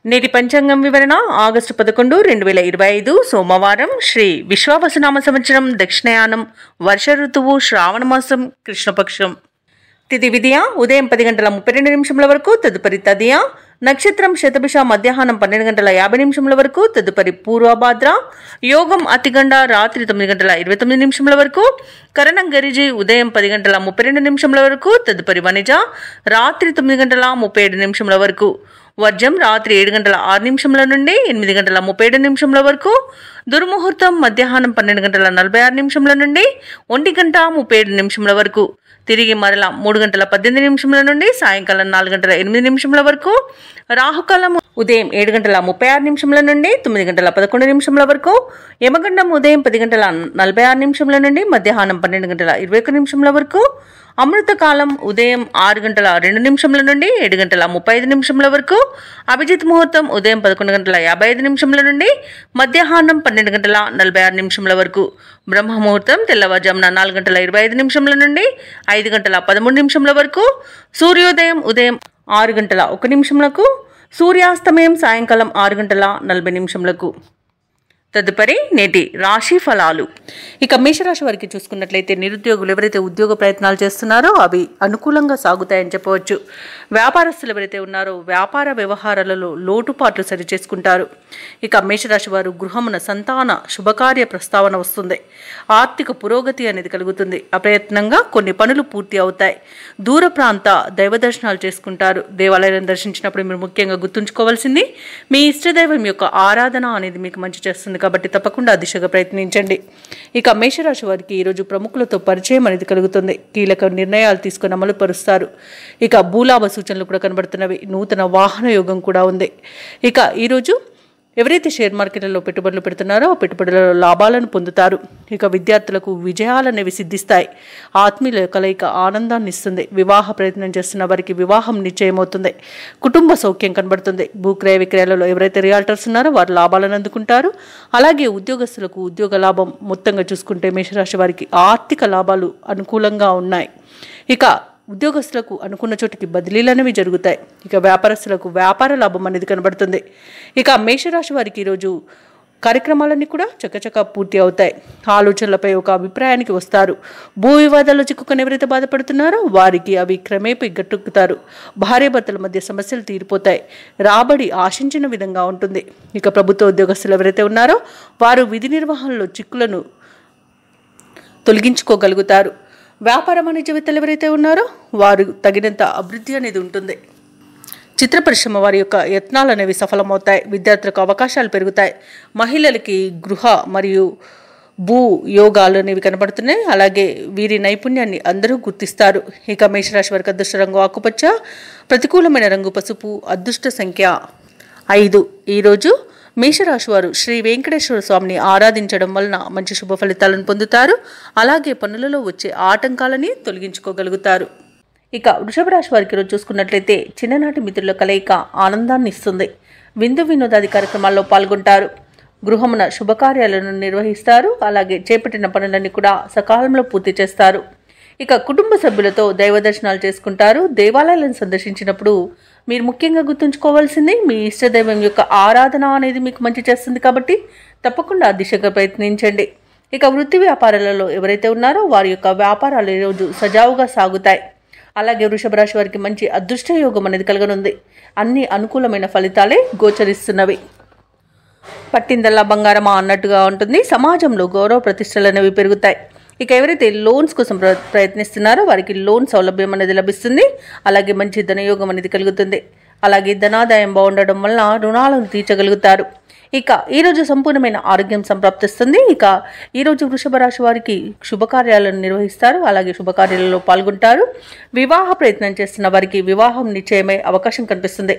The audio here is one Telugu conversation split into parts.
నేటి పంచాంగం వివరణ ఆగస్టు 11, 2025 సోమవారం. శ్రీ విశ్వావసునామ సంవత్సరం, దక్షిణయానం, వర్ష ఋతువు, శ్రావణ మాసం, కృష్ణపక్షం. తిథి విధియ ఉదయం 10:32 వరకు, తదుపరి తదియ. నక్షత్రం శతభిష మధ్యాహ్నం 12:50 వరకు, తదుపరి పూర్వభాద్ర. యోగం అతిగండ రాత్రి 9:29 వరకు. కరణం గరిజి ఉదయం 10:32 వరకు, తదుపరి వనిజ రాత్రి 9:37 వరకు. వర్జం రాత్రి 7:06 నుండి 8:37 వరకు. దుర్ముహూర్తం మధ్యాహ్నం 12:46 నుండి 1:37 వరకు. తిరిగి మరల 3:18 నుండి సాయంకాలం 4:08 వరకు. రాహుకాలం ఉదయం 7:36 నుండి 9:11 వరకు. యమగండం ఉదయం 10:46 నుండి మధ్యాహ్నం 12:21 వరకు. అమృతకాలం ఉదయం 6:02 నుండి 7:35 వరకు. అభిజిత్ ముహూర్తం ఉదయం 11:55 నుండి మధ్యాహ్నం 12:46 వరకు. బ్రహ్మ ముహూర్తం తెల్లవారుజామున 4:25 నుండి 5:13 వరకు. సూర్యోదయం ఉదయం 6:01 సూర్యాస్తమయం సాయంకాలం 6:40. తదుపరి నేటి రాశి ఫలాలు. ఇక మేషరాశి వారికి చూసుకున్నట్లయితే, నిరుద్యోగులు ఎవరైతే ఉద్యోగ ప్రయత్నాలు చేస్తున్నారో అవి అనుకూలంగా సాగుతాయని చెప్పవచ్చు. వ్యాపారస్తులు ఎవరైతే ఉన్నారో వ్యాపార వ్యవహారాలలో లోటుపాట్లు సరిచేసుకుంటారు. ఇక మేషరాశి వారు గృహమున సంతాన శుభకార్య ప్రస్తావన వస్తుంది. ఆర్థిక పురోగతి అనేది కలుగుతుంది. అప్రయత్నంగా కొన్ని పనులు పూర్తి అవుతాయి. దూర ప్రాంత దైవ దర్శనాలు చేసుకుంటారు. దేవాలయాలను దర్శించినప్పుడు మీరు ముఖ్యంగా గుర్తుంచుకోవాల్సింది, మీ ఇష్టదైవం యొక్క ఆరాధన అనేది మీకు మంచి చేస్తుంది కాబట్టి తప్పకుండా ఆ దిశగా ప్రయత్నించండి. ఇక మేషరాశి వారికి ఈరోజు ప్రముఖులతో పరిచయం అనేది కలుగుతుంది. కీలక నిర్ణయాలు తీసుకుని అమలు పరుస్తారు. ఇక భూలాభ సూచనలు కూడా కనబడుతున్నవి. నూతన వాహన యోగం కూడా ఉంది. ఇక ఈరోజు ఎవరైతే షేర్ మార్కెట్లలో పెట్టుబడులు పెడుతున్నారో ఆ పెట్టుబడులలో లాభాలను పొందుతారు. ఇక విద్యార్థులకు విజయాలనేవి సిద్ధిస్తాయి. ఆత్మీయుల కలయిక ఆనందాన్ని ఇస్తుంది. వివాహ ప్రయత్నం చేస్తున్న వారికి వివాహం నిశ్చయమవుతుంది. కుటుంబ సౌఖ్యం కనబడుతుంది. భూక్రయ విక్రయాలలో ఎవరైతే రియాల్టర్స్ ఉన్నారో వారు లాభాలను అందుకుంటారు. అలాగే ఉద్యోగస్తులకు ఉద్యోగ లాభం. మొత్తంగా చూసుకుంటే మేషరాశి వారికి ఆర్థిక లాభాలు అనుకూలంగా ఉన్నాయి. ఇక ఉద్యోగస్తులకు అనుకున్న చోటికి బదిలీలు అనేవి జరుగుతాయి. ఇక వ్యాపారస్తులకు వ్యాపార లాభం అనేది కనబడుతుంది. ఇక మేషరాశి వారికి ఈరోజు కార్యక్రమాలన్నీ కూడా చకచకా పూర్తి అవుతాయి. ఆలోచనలపై ఒక అభిప్రాయానికి వస్తారు. భూ వివాదాల్లో చిక్కుకొని ఎవరైతే బాధపడుతున్నారో వారికి అవి క్రమేపీ గట్టెక్కుతారు. భార్యాభర్తల మధ్య సమస్యలు తీరిపోతాయి. రాబడి ఆశించిన విధంగా ఉంటుంది. ఇక ప్రభుత్వ ఉద్యోగస్తులు ఎవరైతే ఉన్నారో వారు విధి నిర్వహణలో చిక్కులను తొలగించుకోగలుగుతారు. వ్యాపార వాణిజ్యవేత్తలు ఎవరైతే ఉన్నారో వారు తగినంత అభివృద్ధి అనేది ఉంటుంది. చిత్ర పరిశ్రమ వారి యొక్క యత్నాలు అనేవి సఫలమవుతాయి. విద్యార్థులకు అవకాశాలు పెరుగుతాయి. మహిళలకి గృహ మరియు భూ యోగాలు అనేవి కనబడుతున్నాయి. అలాగే వీరి నైపుణ్యాన్ని అందరూ గుర్తిస్తారు. ఇక మేషరాశి వారికి అదృష్ట రంగు ఆకుపచ్చ, ప్రతికూలమైన రంగు పసుపు, అదృష్ట సంఖ్య 5. ఈరోజు మేషరాశి వారు శ్రీ వెంకటేశ్వర స్వామిని ఆరాధించడం వలన మంచి శుభ ఫలితాలను పొందుతారు. అలాగే పనులలో వచ్చే ఆటంకాలని తొలగించుకోగలుగుతారు. ఇక వృషభ రాశి వారికి ఈరోజు చూసుకున్నట్లయితే, చిన్ననాటి మిత్రుల కలయిక ఆనందాన్ని ఇస్తుంది. విందు వినోదాది కార్యక్రమాల్లో పాల్గొంటారు. గృహమున శుభకార్యాలను నిర్వహిస్తారు. అలాగే చేపట్టిన పనులన్నీ కూడా సకాలంలో పూర్తి చేస్తారు. ఇక కుటుంబ సభ్యులతో దైవ దర్శనాలు చేసుకుంటారు. దేవాలయాలను సందర్శించినప్పుడు మీరు ముఖ్యంగా గుర్తుంచుకోవాల్సింది, మీ ఇష్టదైవం యొక్క ఆరాధన అనేది మీకు మంచి చేస్తుంది కాబట్టి తప్పకుండా ఆ దిశగా ప్రయత్నించండి. ఇక వృత్తి వ్యాపారాలలో ఎవరైతే ఉన్నారో వారి యొక్క వ్యాపారాలు ఈరోజు సజావుగా సాగుతాయి. అలాగే వృషభ రాశి వారికి మంచి అదృష్ట యోగం అనేది కలగనుంది. అన్ని అనుకూలమైన ఫలితాలే గోచరిస్తున్నవి. పట్టిందల్లా బంగారమా అన్నట్టుగా ఉంటుంది. సమాజంలో గౌరవ ప్రతిష్టలు అనేవి పెరుగుతాయి. ఇక ఎవరైతే లోన్స్ కోసం ప్రయత్నిస్తున్నారో వారికి లోన్ సౌలభ్యం అనేది లభిస్తుంది. అలాగే మంచి ధనయోగం అనేది కలుగుతుంది. అలాగే ధనాదాయం బాగుండడం వలన రుణాలను తీర్చగలుగుతారు. ఇక ఈరోజు సంపూర్ణమైన ఆరోగ్యం సంప్రాప్తిస్తుంది. ఇక ఈరోజు వృషభ రాశి వారికి శుభకార్యాలను నిర్వహిస్తారు. అలాగే శుభకార్యాలలో పాల్గొంటారు. వివాహ ప్రయత్నం చేస్తున్న వారికి వివాహం నిశ్చయమై అవకాశం కనిపిస్తుంది.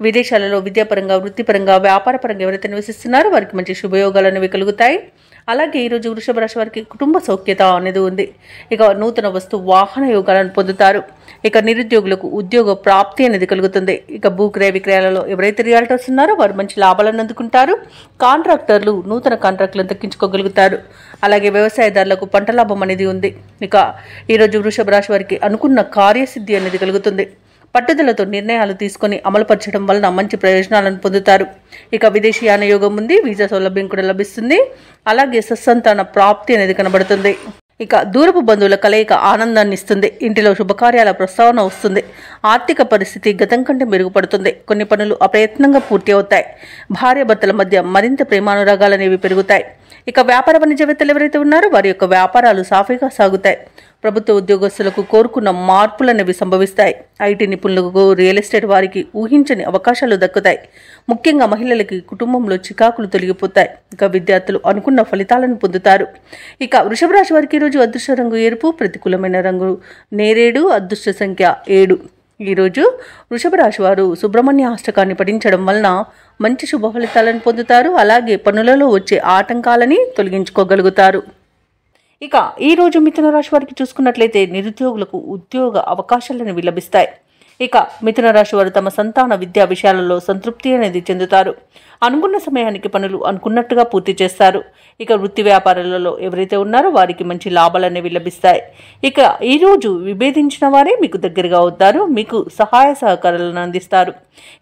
విదేశాలలో విద్యాపరంగా, వృత్తిపరంగా, వ్యాపారపరంగా ఎవరైతే నివసిస్తున్నారో వారికి మంచి శుభయోగాలు అనేవి కలుగుతాయి. అలాగే ఈరోజు వృషభ రాశి వారికి కుటుంబ సౌఖ్యత అనేది ఉంది. ఇక నూతన వస్తు వాహన యోగాలను పొందుతారు. ఇక నిరుద్యోగులకు ఉద్యోగ ప్రాప్తి అనేది కలుగుతుంది. ఇక భూక్రయ విక్రయాలలో ఎవరైతే రియాల్టర్స్ ఉన్నారో వారు మంచి లాభాలను అందుకుంటారు. కాంట్రాక్టర్లు నూతన కాంట్రాక్టులను దక్కించుకోగలుగుతారు. అలాగే వ్యవసాయదారులకు పంట లాభం అనేది ఉంది. ఇక ఈరోజు వృషభ రాశి వారికి అనుకున్న కార్యసిద్ధి అనేది కలుగుతుంది. పట్టుదలతో నిర్ణయాలు తీసుకొని అమలుపరచడం వలన మంచి ప్రయోజనాలను పొందుతారు. ఇక విదేశీయాన యోగం ఉంది. వీసా సౌలభ్యం కూడా లభిస్తుంది. అలాగే సత్సంతాన ప్రాప్తి అనేది కనబడుతుంది. ఇక దూరపు బంధువుల కలయిక ఆనందాన్ని ఇస్తుంది. ఇంటిలో శుభకార్యాల ప్రస్తావన వస్తుంది. ఆర్థిక పరిస్థితి గతం కంటే మెరుగుపడుతుంది. కొన్ని పనులు అప్రయత్నంగా పూర్తి అవుతాయి. భార్యాభర్తల మధ్య మరింత ప్రేమానురాగాలనేవి పెరుగుతాయి. ఇక వ్యాపార వాణిజ్యవేత్తలు ఎవరైతే ఉన్నారో వారి యొక్క వ్యాపారాలు సాఫీగా సాగుతాయి. ప్రభుత్వ ఉద్యోగస్తులకు కోరుకున్న మార్పులనేవి సంభవిస్తాయి. ఐటీ నిపుణులకు, రియల్ ఎస్టేట్ వారికి ఊహించని అవకాశాలు దక్కుతాయి. ముఖ్యంగా మహిళలకి కుటుంబంలో చికాకులు తొలగిపోతాయి. ఇక విద్యార్థులు అనుకున్న ఫలితాలను పొందుతారు. ఇక వృషభ రాశి వారికి ఈరోజు అదృష్ట రంగు ఎరుపు, ప్రతికూలమైన రంగు నేరేడు, అదృష్ట సంఖ్య 7. ఈరోజు వృషభ రాశి వారు సుబ్రహ్మణ్య అష్టకాన్ని పఠించడం వలన మంచి శుభ ఫలితాలను పొందుతారు. అలాగే పనులలో వచ్చే ఆటంకాలని తొలగించుకోగలుగుతారు. ఇక ఈరోజు మిథున రాశి వారికి చూసుకున్నట్లయితే నిరుద్యోగులకు ఉద్యోగ అవకాశాలను లభిస్తాయి. ఇక మిథున రాశి వారు తమ సంతాన విద్యా విషయాలలో సంతృప్తి అనేది చెందుతారు. అనుకున్న సమయానికి పనులు అనుకున్నట్టుగా పూర్తి చేస్తారు. ఇక వృత్తి వ్యాపారాలలో ఎవరైతే ఉన్నారో వారికి మంచి లాభాలు అనేవి లభిస్తాయి. ఇక ఈరోజు విభేదించిన వారే మీకు దగ్గరగా అవుతారు. మీకు సహాయ సహకారాలను అందిస్తారు.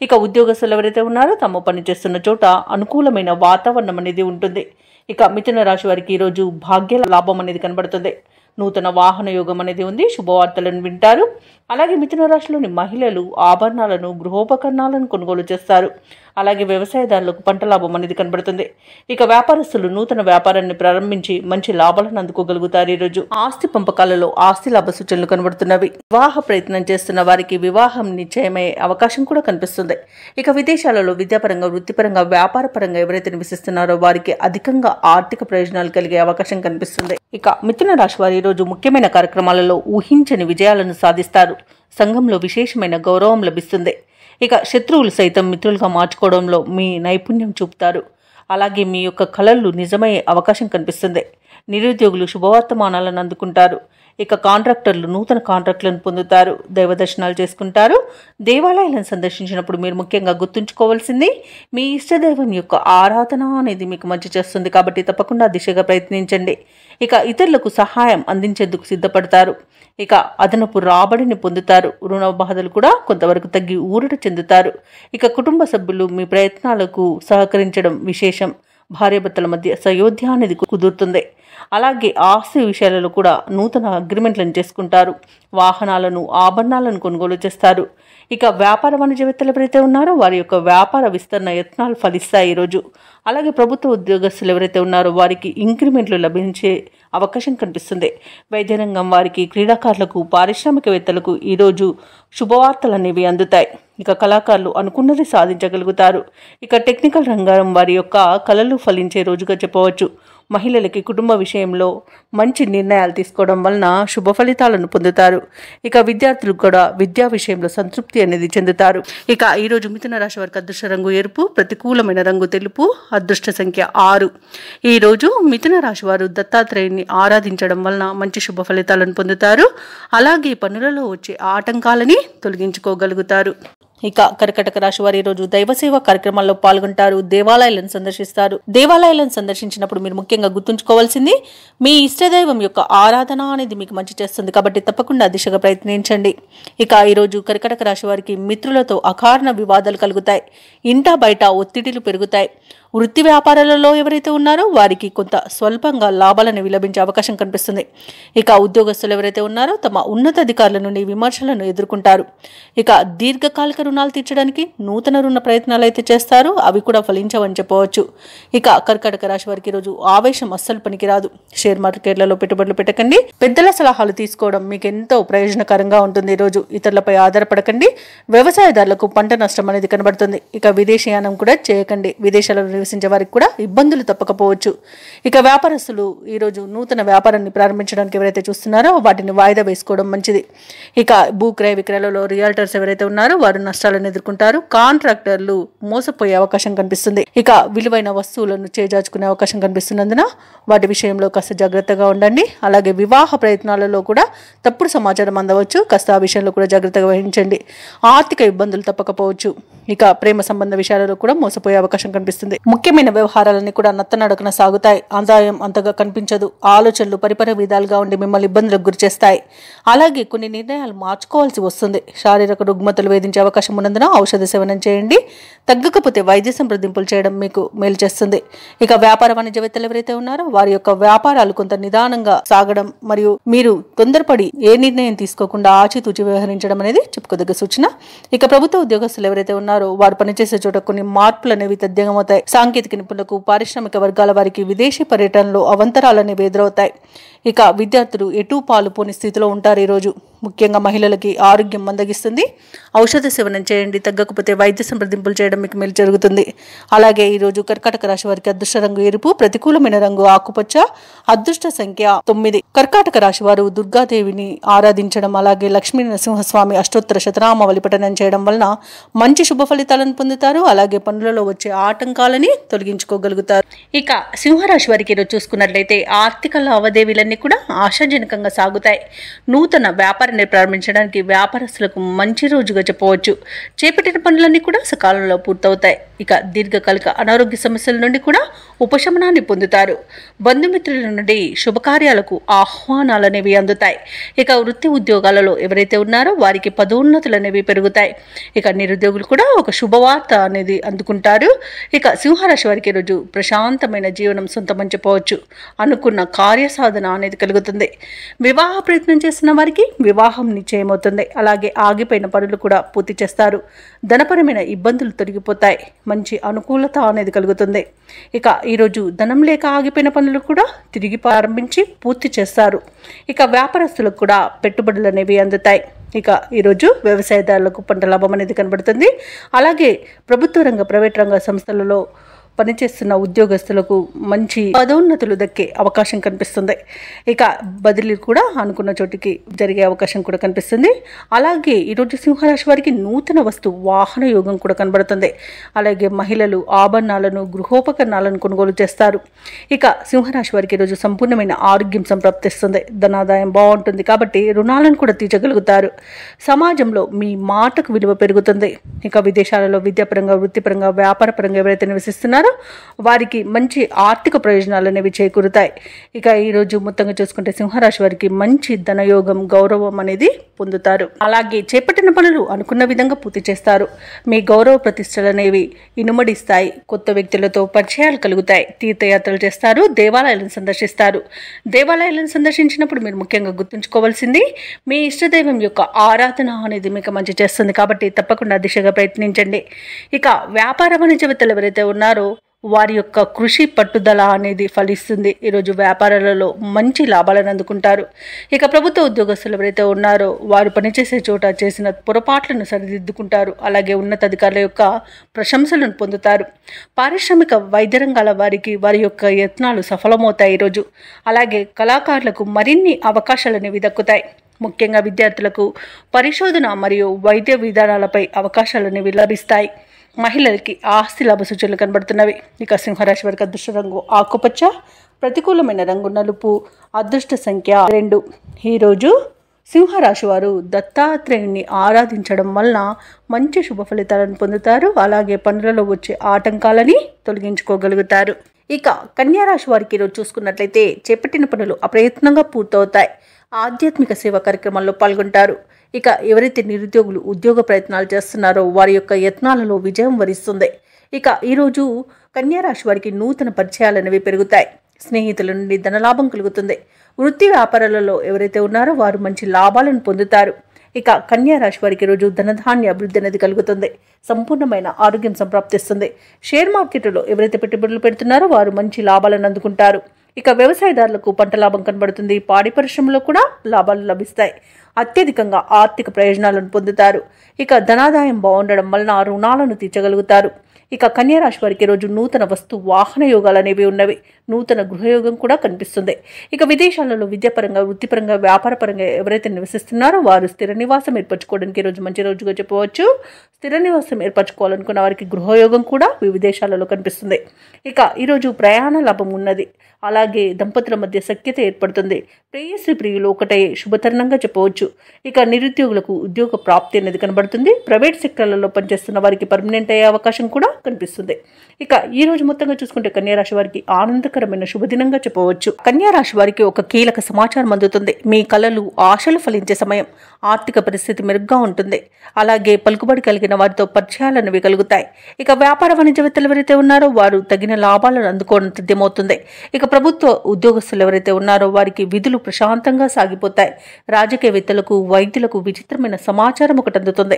ఇక ఉద్యోగస్తులు ఎవరైతే ఉన్నారో తమ పని చేస్తున్న చోట అనుకూలమైన వాతావరణం అనేది ఉంటుంది. ఇక మిథున రాశి వారికి ఈరోజు భాగ్య లాభం అనేది కనబడుతుంది. నూతన వాహన యోగం అనేది ఉంది. శుభవార్తలను వింటారు. అలాగే మిథున రాశిలోని మహిళలు ఆభరణాలను, గృహోపకరణాలను కొనుగోలు చేస్తారు. అలాగే వ్యవసాయదారులకు పంట లాభం అనేది కనబడుతుంది. ఇక వ్యాపారస్తులు నూతన వ్యాపారాన్ని ప్రారంభించి మంచి లాభాలను అందుకోగలుగుతారు. ఈరోజు ఆస్తి పంపకాలలో ఆస్తి లాభ సూచనలు కనబడుతున్నవి. వివాహ ప్రయత్నం చేస్తున్న వారికి వివాహం నిశ్చయమయ్యే అవకాశం కూడా కనిపిస్తుంది. ఇక విదేశాలలో విద్యాపరంగా, వృత్తిపరంగా, వ్యాపార పరంగా ఎవరైతే నివసిస్తున్నారో వారికి అధికంగా ఆర్థిక ప్రయోజనాలు కలిగే అవకాశం కనిపిస్తుంది. ఇక మిథున రాశి వారు ఈరోజు ముఖ్యమైన కార్యక్రమాలలో ఊహించని విజయాలను సాధిస్తారు. సంఘంలో విశేషమైన గౌరవం లభిస్తుంది. ఇక శత్రువులు సైతం మిత్రులుగా మార్చుకోవడంలో మీ నైపుణ్యం చూపుతారు. అలాగే మీ యొక్క కలలు నిజమయ్యే అవకాశం కనిపిస్తుంది. నిరుద్యోగులు శుభవర్తమానాలను అందుకుంటారు. ఇక కాంట్రాక్టర్లు నూతన కాంట్రాక్టులను పొందుతారు. దైవ దర్శనాలు చేసుకుంటారు. దేవాలయాలను సందర్శించినప్పుడు మీరు ముఖ్యంగా గుర్తుంచుకోవాల్సింది మీ ఇష్టదైవం యొక్క ఆరాధన అనేది మీకు మంచి చేస్తుంది. కాబట్టి తప్పకుండా దిశగా ప్రయత్నించండి. ఇక ఇతరులకు సహాయం అందించేందుకు సిద్ధపడతారు. ఇక అదనపు రాబడిని పొందుతారు. రుణ బాధలు కూడా కొంతవరకు తగ్గి ఊరట చెందుతారు. ఇక కుటుంబ సభ్యులు మీ ప్రయత్నాలకు సహకరించడం విశేషం. భార్యాభర్తల మధ్య సయోధ్య అనేది కుదురుతుంది. అలాగే ఆస్తి విషయాలలో కూడా నూతన అగ్రిమెంట్లను చేసుకుంటారు. వాహనాలను, ఆభరణాలను కొనుగోలు చేస్తారు. ఇక వ్యాపార వాణిజ్యవేత్తలు ఎవరైతే ఉన్నారో వారి యొక్క వ్యాపార విస్తరణ యత్నాలు ఫలిస్తాయి ఈరోజు. అలాగే ప్రభుత్వ ఉద్యోగస్తులు ఎవరైతే ఉన్నారో వారికి ఇంక్రిమెంట్లు లభించే అవకాశం కనిపిస్తుంది. వైద్య రంగం వారికి, క్రీడాకారులకు, పారిశ్రామికవేత్తలకు ఈరోజు శుభవార్తలు అనేవి అందుతాయి. ఇక కళాకారులు అనుకున్నది సాధించగలుగుతారు. ఇక టెక్నికల్ రంగం వారి యొక్క కళలు ఫలించే రోజుగా చెప్పవచ్చు. మహిళలకి కుటుంబ విషయంలో మంచి నిర్ణయాలు తీసుకోవడం వలన శుభ ఫలితాలను పొందుతారు. ఇక విద్యార్థులు కూడా విద్యా విషయంలో సంతృప్తి అనేది చెందుతారు. ఇక ఈరోజు మిథున రాశి వారికి అదృష్ట రంగు ఎరుపు, ప్రతికూలమైన రంగు తెలుపు, అదృష్ట సంఖ్య 6. ఈరోజు మిథున రాశి వారు దత్తాత్రేయుని ఆరాధించడం వలన మంచి శుభ ఫలితాలను పొందుతారు. అలాగే పనులలో వచ్చే ఆటంకాలని తొలగించుకోగలుగుతారు. ఇక కర్కటక రాశి వారు ఈరోజు దైవ సేవా కార్యక్రమాల్లో పాల్గొంటారు. దేవాలయాలను సందర్శిస్తారు. దేవాలయాలను సందర్శించినప్పుడు మీరు ముఖ్యంగా గుర్తుంచుకోవాల్సింది మీ ఇష్టదైవం యొక్క ఆరాధన అనేది మీకు మంచి చేస్తుంది. కాబట్టి తప్పకుండా దిశగా ప్రయత్నించండి. ఇక ఈరోజు కర్కటక రాశి వారికి మిత్రులతో అకారణ వివాదాలు కలుగుతాయి. ఇంటా బయట ఒత్తిడిలు పెరుగుతాయి. వృత్తి వ్యాపారాలలో ఎవరైతే ఉన్నారో వారికి కొంత స్వల్పంగా లాభాలను లభించే అవకాశం కనిపిస్తుంది. ఇక ఉద్యోగస్తులు ఎవరైతే ఉన్నారో తమ ఉన్నతాధికారుల నుండి విమర్శలను ఎదుర్కొంటారు. ఇక దీర్ఘకాలిక రుణాలు తీర్చడానికి నూతన రుణ ప్రయత్నాలు అయితే చేస్తారు. అవి కూడా ఫలించవని చెప్పవచ్చు. ఇక కర్కాటక రాశి వారికి ఈరోజు ఆవేశం అస్సలు పనికిరాదు. షేర్ మార్కెట్లలో పెట్టుబడులు పెట్టకండి. పెద్దల సలహాలు తీసుకోవడం మీకు ఎంతో ప్రయోజనకరంగా ఉంటుంది. ఈరోజు ఇతరులపై ఆధారపడకండి. వ్యవసాయదారులకు పంట నష్టం అనేది కనబడుతుంది. ఇక విదేశీయానం కూడా చేయకండి. విదేశాలలో నివసించే వారికి కూడా ఇబ్బందులు తప్పకపోవచ్చు. ఇక వ్యాపారస్తులు ఈరోజు నూతన వ్యాపారాన్ని ప్రారంభించడానికి ఎవరైతే చూస్తున్నారో వాటిని వాయిదా వేసుకోవడం మంచిది. ఇక భూక్రయ విక్రయాలలో రియల్టర్స్ ఎవరైతే ఉన్నారో వారు నష్టాలను ఎదుర్కొంటారు. కాంట్రాక్టర్లు మోసపోయే అవకాశం కనిపిస్తుంది. ఇక విలువైన వస్తువులను చేజార్చుకునే అవకాశం కనిపిస్తున్నందున వాటి విషయంలో కాస్త జాగ్రత్తగా ఉండండి. అలాగే వివాహ ప్రయత్నాలలో కూడా తప్పుడు సమాచారం అందవచ్చు. కాస్త ఆ విషయంలో కూడా జాగ్రత్తగా వహించండి. ఆర్థిక ఇబ్బందులు తప్పకపోవచ్చు. ఇక ప్రేమ సంబంధ విషయాలలో కూడా మోసపోయే అవకాశం కనిపిస్తుంది. ముఖ్యమైన వ్యవహారాలన్నీ కూడా నత్తనడకన సాగుతాయి. ఆదాయం అంతగా కనిపించదు. ఆలోచనలు పరిపర విధాలుగా ఉండి మిమ్మల్ని ఇబ్బందులకు గురి చేస్తాయి. అలాగే కొన్ని నిర్ణయాలు మార్చుకోవాల్సి వస్తుంది. శారీరక రుగ్మతలు వేధించే అవకాశం ఉన్నందున ఔషధ సేవనం చేయండి. తగ్గకపోతే వైద్య సంప్రదింపులు చేయడం మీకు మేలు చేస్తుంది. ఇక వ్యాపార వాణిజ్యవేత్తలు ఎవరైతే ఉన్నారో వారి యొక్క వ్యాపారాలు కొంత నిదానంగా సాగడం మరియు మీరు తొందరపడి ఏ నిర్ణయం తీసుకోకుండా ఆచితూచి వ్యవహరించడం అనేది చెప్పుకోదగ్గ సూచన. ఇక ప్రభుత్వ ఉద్యోగస్తులు ఎవరైతే ఉన్నారో వారు పనిచేసే చోట కొన్ని మార్పులు అనేవి తథ్యంగమవుతాయి. సాంకేతిక నిపుణులకు, పారిశ్రామిక వర్గాల వారికి విదేశీ పర్యటనలో అవంతరాలు అనేవి ఎదురవుతాయి. ఇక విద్యార్థులు ఎటూ పాలు పోని స్థితిలో ఉంటారు. ఈరోజు ముఖ్యంగా మహిళలకి ఆరోగ్యం మందగిస్తుంది. ఔషధ సేవనం చేయండి. తగ్గకపోతే వైద్య సంప్రదింపులు చేయడం మీకు మేలు జరుగుతుంది. అలాగే ఈరోజు కర్కాటక రాశి వారికి అదృష్ట రంగు ఎరుపు, ప్రతికూలమైన రంగు ఆకుపచ్చ, అదృష్ట సంఖ్య 9. కర్కాటక రాశి వారు దుర్గాదేవిని ఆరాధించడం, అలాగే లక్ష్మీ నరసింహస్వామి అష్టోత్తర శతనామావళి పఠనం చేయడం వలన మంచి శుభ ఫలితాలను పొందుతారు. అలాగే పనులలో వచ్చే ఆటంకాలని తొలగించుకోగలుగుతారు. ఇక సింహరాశి వారికి ఈరోజు చూసుకున్నట్లయితే ఆర్థిక లావాదేవీలన్నీ కూడా ఆశాజనకంగా సాగుతాయి. నూతన వ్యాపారాన్ని ప్రారంభించడానికి వ్యాపారస్తులకు మంచి రోజుగా చెప్పవచ్చు. చేపట్టిన పనులన్నీ కూడా సకాలంలో పూర్తవుతాయి. ఇక దీర్ఘకాలిక అనారోగ్య సమస్యల నుండి కూడా ఉపశమనాన్ని పొందుతారు. బంధుమిత్రుల నుండి శుభకార్యాలకు ఆహ్వానాలు అనేవి అందుతాయి. ఇక వృత్తి ఉద్యోగాలలో ఎవరైతే ఉన్నారో వారికి పదోన్నతులు అనేవి పెరుగుతాయి. ఇక నిరుద్యోగులు కూడా ఒక శుభవార్త అనేది అందుకుంటారు. ఇక సింహరాశి వారికి ఈరోజు ప్రశాంతమైన జీవనం సొంతమని చెప్పవచ్చు. అనుకున్న కార్యసాధన అనేది కలుగుతుంది. వివాహ ప్రయత్నం చేస్తున్న వారికి వివాహం నిశ్చయమవుతుంది. అలాగే ఆగిపోయిన పనులు కూడా పూర్తి చేస్తారు. ధనపరమైన ఇబ్బందులు తొలగిపోతాయి. మంచి అనుకూలత అనేది కలుగుతుంది. ఇక ఈరోజు ధనం లేక ఆగిపోయిన పనులు కూడా తిరిగి ప్రారంభించి పూర్తి చేస్తారు. ఇక వ్యాపారస్తులకు కూడా పెట్టుబడులు అనేవి అందుతాయి. ఇక ఈరోజు వ్యవసాయదారులకు పంట లాభం అనేది కనబడుతుంది. అలాగే ప్రభుత్వ రంగ, ప్రైవేట్ రంగ సంస్థలలో పనిచేస్తున్న ఉద్యోగస్తులకు మంచి పదోన్నతులు దక్కే అవకాశం కనిపిస్తుంది. ఇక బదిలీ కూడా అనుకున్న చోటికి జరిగే అవకాశం కూడా కనిపిస్తుంది. అలాగే ఈరోజు సింహరాశి వారికి నూతన వస్తు వాహన యోగం కూడా కనబడుతుంది. అలాగే మహిళలు ఆభరణాలను, గృహోపకరణాలను కొనుగోలు చేస్తారు. ఇక సింహరాశి వారికి ఈరోజు సంపూర్ణమైన ఆరోగ్యం సంప్రాప్తిస్తుంది. ధనాదాయం బాగుంటుంది కాబట్టి రుణాలను కూడా తీర్చగలుగుతారు. సమాజంలో మీ మాటకు విలువ పెరుగుతుంది. ఇక విదేశాలలో విద్యాపరంగా, వృత్తిపరంగా, వ్యాపారపరంగా ఎవరైతే నివసిస్తున్నారో వారికి మంచి ఆర్థిక ప్రయోజనాలు అనేవి చేకూరుతాయి. ఇక ఈరోజు మొత్తంగా చూసుకుంటే సింహరాశి వారికి మంచి ధనయోగం, గౌరవం అనేది పొందుతారు. అలాగే చేపట్టిన పనులు అనుకున్న విధంగా పూర్తి చేస్తారు. మీ గౌరవ ప్రతిష్టలు అనేవి ఇనుమడిస్తాయి. కొత్త వ్యక్తులతో పరిచయాలు కలుగుతాయి. తీర్థయాత్రలు చేస్తారు. దేవాలయాలను సందర్శిస్తారు. దేవాలయాలను సందర్శించినప్పుడు మీరు ముఖ్యంగా గుర్తుంచుకోవాల్సింది మీ ఇష్టదైవం యొక్క ఆరాధన అనేది మీకు మంచి చేస్తుంది. కాబట్టి తప్పకుండా దిశగా ప్రయత్నించండి. ఇక వ్యాపార వాణిజ్యవేత్తలు ఎవరైతే ఉన్నారో వారి యొక్క కృషి పట్టుదల అనేది ఫలిస్తుంది. ఈరోజు వ్యాపారాలలో మంచి లాభాలను అందుకుంటారు. ఇక ప్రభుత్వ ఉద్యోగస్తులు ఎవరైతే ఉన్నారో వారు పనిచేసే చోట చేసిన పొరపాట్లను సరిదిద్దుకుంటారు. అలాగే ఉన్నతాధికారుల యొక్క ప్రశంసలను పొందుతారు. పారిశ్రామిక వైద్య రంగాల వారికి వారి యొక్క యత్నాలు సఫలమవుతాయి ఈరోజు. అలాగే కళాకారులకు మరిన్ని అవకాశాలు అనేవి దక్కుతాయి. ముఖ్యంగా విద్యార్థులకు పరిశోధన మరియు వైద్య విధానాలపై అవకాశాలు అనేవి లభిస్తాయి. మహిళలకి ఆస్తి లాభ సూచనలు కనబడుతున్నవి. ఇక సింహరాశి వారికి అదృష్ట రంగు ఆకుపచ్చ, ప్రతికూలమైన రంగు నలుపు, అదృష్ట సంఖ్య 2. ఈరోజు సింహరాశి వారు దత్తాత్రేయుని ఆరాధించడం వలన మంచి శుభ ఫలితాలను పొందుతారు. అలాగే పనులలో వచ్చే ఆటంకాలని తొలగించుకోగలుగుతారు. ఇక కన్యారాశి వారికి ఈరోజు చూసుకున్నట్లయితే చేపట్టిన పనులు అప్రయత్నంగా పూర్తవుతాయి. ఆధ్యాత్మిక సేవా కార్యక్రమాల్లో పాల్గొంటారు. ఇక ఎవరైతే నిరుద్యోగులు ఉద్యోగ ప్రయత్నాలు చేస్తున్నారో వారి యొక్క యత్నాలలో విజయం వరిస్తుంది. ఇక ఈరోజు కన్యారాశి వారికి నూతన పరిచయాలు అనేవి పెరుగుతాయి. స్నేహితుల నుండి ధనలాభం కలుగుతుంది. వృత్తి వ్యాపారాలలో ఎవరైతే ఉన్నారో వారు మంచి లాభాలను పొందుతారు. ఇక కన్యారాశి వారికి రోజు ధనధాన్య అభివృద్ధి అనేది కలుగుతుంది. సంపూర్ణమైన ఆరోగ్యం సంప్రాప్తిస్తుంది. షేర్ మార్కెట్లో ఎవరైతే పెట్టుబడులు పెడుతున్నారో వారు మంచి లాభాలను అందుకుంటారు. ఇక వ్యవసాయదారులకు పంట లాభం కనబడుతుంది. పాడి పరిశ్రమలో కూడా లాభాలు లభిస్తాయి. అత్యధికంగా ఆర్థిక ప్రయోజనాలను పొందుతారు. ఇక ధనాదాయం బాగుండడం వలన రుణాలను తీర్చగలుగుతారు. ఇక కన్యారాశి వారికి రోజు నూతన వస్తు వాహన యోగాలు అనేవి ఉన్నవి. నూతన గృహయోగం కూడా కనిపిస్తుంది. ఇక విదేశాలలో విద్యాపరంగా, వృత్తిపరంగా, వ్యాపారపరంగా ఎవరైతే నివసిస్తున్నారో వారు స్థిర నివాసం ఏర్పరచుకోవడానికి ఈరోజు మంచి రోజుగా చెప్పవచ్చు. స్థిర నివాసం ఏర్పరచుకోవాలనుకున్న వారికి గృహయోగం కూడా విదేశాలలో కనిపిస్తుంది. ఇక ఈరోజు ప్రయాణ లాభం ఉన్నది. అలాగే అలాగే దంపతుల మధ్య సఖ్యత ఏర్పడుతుంది. ప్రేయసి ప్రియులు ఒకటే శుభతరుణంగా చెప్పవచ్చు. ఇక నిరుద్యోగులకు ఉద్యోగ ప్రాప్తి అనేది కనబడుతుంది. ప్రైవేట్ సెక్టర్లలో పనిచేస్తున్న వారికి పర్మనెంట్ అయ్యే అవకాశం కూడా కనిపిస్తుంది. ఇక ఈ రోజు మొత్తంగా చూసుకుంటే కన్యారాశి వారికి ఆనందకరమైన శుభదినంగా చెప్పవచ్చు. కన్యారాశి వారికి ఒక కీలక సమాచారం అందుతుంది. మీ కలలు ఆశలు ఫలించే సమయం. ఆర్థిక పరిస్థితి మెరుగ్గా ఉంటుంది. అలాగే పలుకుబడి కలిగిన వారితో పరిచయాలు అనేవి కలుగుతాయి. ఇక వ్యాపార వాణిజ్యవేత్తలు ఎవరైతే ఉన్నారో వారు తగిన లాభాలను అందుకోవడం తథ్యమవుతుంది. ఇక ప్రభుత్వ ఉద్యోగస్తులు ఎవరైతే ఉన్నారో వారికి విధులు ప్రశాంతంగా సాగిపోతాయి. రాజకీయవేత్తలకు వైద్యులకు విచిత్రమైన సమాచారం ఒకటి అందుతుంది.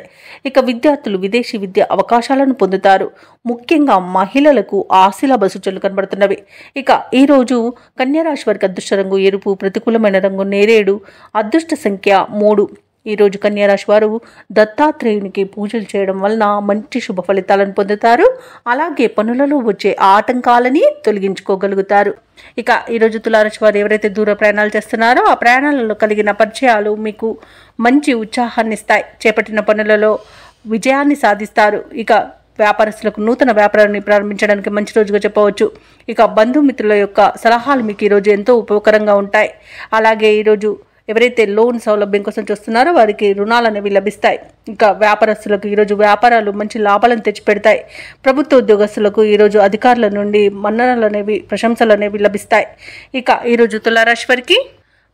ఇక విద్యార్థులు విదేశీ విద్య అవకాశాలను పొందుతారు. ముఖ్యంగా మహిళలకు ఆశీలాభ సూచనలు కనబడుతున్నవి. ఇక ఈ రోజు కన్యారాశి వారికి అదృష్ట రంగు ఎరుపు, ప్రతికూలమైన రంగు నేరేడు, అదృష్ట సంఖ్య 3. ఈ రోజు కన్యారాశి వారు దత్తాత్రేయునికి పూజలు చేయడం వలన మంచి శుభ ఫలితాలను పొందుతారు. అలాగే పనులలో వచ్చే ఆటంకాలని తొలగించుకోగలుగుతారు. ఇక ఈరోజు తులారాశి వారు ఎవరైతే దూర ప్రయాణాలు చేస్తున్నారో ఆ ప్రయాణాలలో కలిగిన పరిచయాలు మీకు మంచి ఉత్సాహాన్ని ఇస్తాయి. చేపట్టిన పనులలో విజయాన్ని సాధిస్తారు. ఇక వ్యాపారస్తులకు నూతన వ్యాపారాన్ని ప్రారంభించడానికి మంచి రోజుగా చెప్పవచ్చు. ఇక బంధుమిత్రుల యొక్క సలహాలు మీకు ఈరోజు ఎంతో ఉపయోగకరంగా ఉంటాయి. అలాగే ఈరోజు ఎవరైతే లోన్ సౌలభ్యం కోసం చూస్తున్నారో వారికి రుణాలు అనేవి లభిస్తాయి. ఇంకా వ్యాపారస్తులకు ఈరోజు వ్యాపారాలు మంచి లాభాలను తెచ్చిపెడతాయి. ప్రభుత్వ ఉద్యోగస్తులకు ఈరోజు అధికారుల నుండి మన్ననలు అనేవి, ప్రశంసలు అనేవి లభిస్తాయి. ఇక ఈరోజు తులారాశి వారికి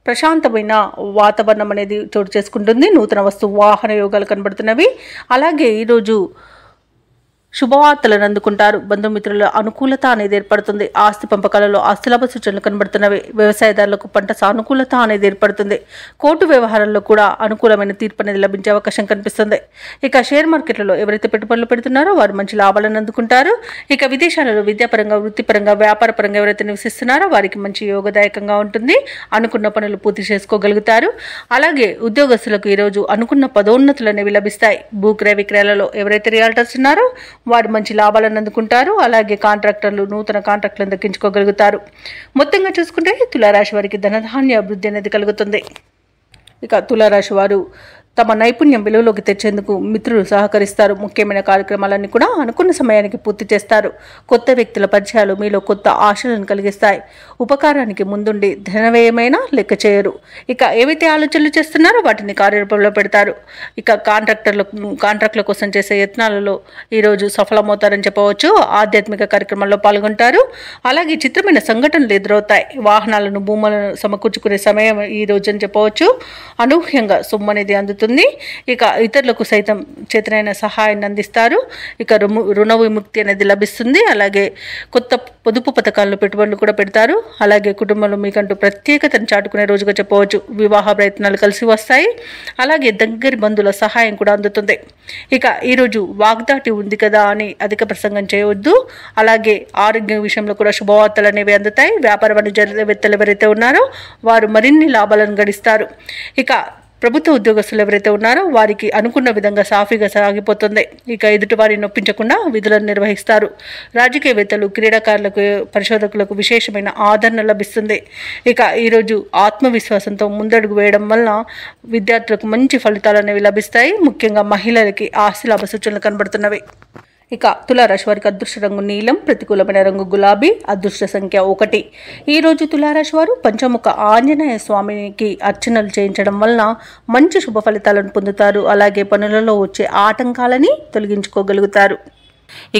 ప్రశాంతమైన వాతావరణం అనేది చోటు చేసుకుంటుంది. నూతన వస్తు వాహన యోగాలు కనబడుతున్నవి. అలాగే ఈరోజు శుభవార్తలను అందుకుంటారు. బంధుమిత్రుల అనుకూలత అనేది ఏర్పడుతుంది. ఆస్తి పంపకాలలో ఆస్తిలాభ సూచనలు కనబడుతున్నవి. వ్యవసాయదారులకు పంట సానుకూలత అనేది ఏర్పడుతుంది. కోర్టు వ్యవహారాల్లో కూడా అనుకూలమైన తీర్పు అనేది లభించే అవకాశం కనిపిస్తుంది. ఇక షేర్ మార్కెట్లలో ఎవరైతే పెట్టుబడులు పెడుతున్నారో వారు మంచి లాభాలను అందుకుంటారు. ఇక విదేశాలలో విద్యాపరంగా, వృత్తిపరంగా, వ్యాపారపరంగా ఎవరైతే నివసిస్తున్నారో వారికి మంచి యోగదాయకంగా ఉంటుంది. అనుకున్న పనులు పూర్తి చేసుకోగలుగుతారు. అలాగే ఉద్యోగస్తులకు ఈరోజు అనుకున్న పదోన్నతులు అనేవి లభిస్తాయి. భూక్రయ విక్రయాలలో ఎవరైతే రియాల్టర్స్ ఉన్నారో వారు మంచి లాభాలను అందుకుంటారు. అలాగే కాంట్రాక్టర్లు నూతన కాంట్రాక్టులను దక్కించుకోగలుగుతారు. మొత్తంగా చూసుకుంటే తులారాశి వారికి ధనధాన్య అభివృద్ధి అనేది కలుగుతుంది. ఇక తులారాశి వారు తమ నైపుణ్యం విలువలోకి తెచ్చేందుకు మిత్రులు సహకరిస్తారు. ముఖ్యమైన కార్యక్రమాలన్నీ కూడా అనుకున్న సమయానికి పూర్తి చేస్తారు. కొత్త వ్యక్తుల పరిచయాలు మీలో కొత్త ఆశలను కలిగిస్తాయి. ఉపకారానికి ముందుండి ధనవ్యయమైనా లెక్క చేయరు. ఇక ఏవైతే ఆలోచనలు చేస్తున్నారో వాటిని కార్యరూపంలో పెడతారు. ఇక కాంట్రాక్టుల కోసం చేసే యత్నాలలో ఈరోజు సఫలమవుతారని చెప్పవచ్చు. ఆధ్యాత్మిక కార్యక్రమాల్లో పాల్గొంటారు. అలాగే చిత్రమైన సంఘటనలు ఎదురవుతాయి. వాహనాలను, భూములను సమకూర్చుకునే సమయం ఈ రోజు అని చెప్పవచ్చు. అనూహ్యంగా సొమ్ము అనేది అందుతుంది. ఇక ఇతరులకు సైతం చేతనైన సహాయాన్ని అందిస్తారు. ఇక రుణ విముక్తి అనేది లభిస్తుంది. అలాగే కొత్త పొదుపు పథకాలను పెట్టుబడులు కూడా పెడతారు. అలాగే కుటుంబంలో మీకంటూ ప్రత్యేకతను చాటుకునే రోజుగా చెప్పవచ్చు. వివాహ ప్రయత్నాలు కలిసి వస్తాయి. అలాగే దగ్గరి బంధువుల సహాయం కూడా అందుతుంది. ఇక ఈరోజు వాగ్దాటి ఉంది కదా అని అధిక ప్రసంగం చేయవద్దు. అలాగే ఆరోగ్యం విషయంలో కూడా శుభవార్తలు అనేవి అందుతాయి. వ్యాపార వాణిజ్యవేత్తలు ఎవరైతే ఉన్నారో వారు మరిన్ని లాభాలను గడిస్తారు. ఇక ప్రభుత్వ ఉద్యోగస్తులు ఎవరైతే ఉన్నారో వారికి అనుకున్న విధంగా సాఫీగా సాగిపోతుంది. ఇక ఎదుటి వారిని నొప్పించకుండా విధులను నిర్వహిస్తారు. రాజకీయవేత్తలు, క్రీడాకారులకు, పరిశోధకులకు విశేషమైన ఆదరణ లభిస్తుంది. ఇక ఈరోజు ఆత్మవిశ్వాసంతో ముందడుగు వేయడం వలన విద్యార్థులకు మంచి ఫలితాలు అనేవి లభిస్తాయి. ముఖ్యంగా మహిళలకి ఆస్తిలాభ సూచనలు కనబడుతున్నవి. ఇక తులారాశి వారికి అదృష్ట రంగు నీలం, ప్రతికూలమైన రంగు గులాబీ, అదృష్ట సంఖ్య 1. ఈ రోజు తులారాశి వారు పంచముఖ ఆంజనేయ స్వామికి అర్చనలు చేయించడం వలన మంచి శుభ ఫలితాలను పొందుతారు. అలాగే పనులలో వచ్చే ఆటంకాలని తొలగించుకోగలుగుతారు.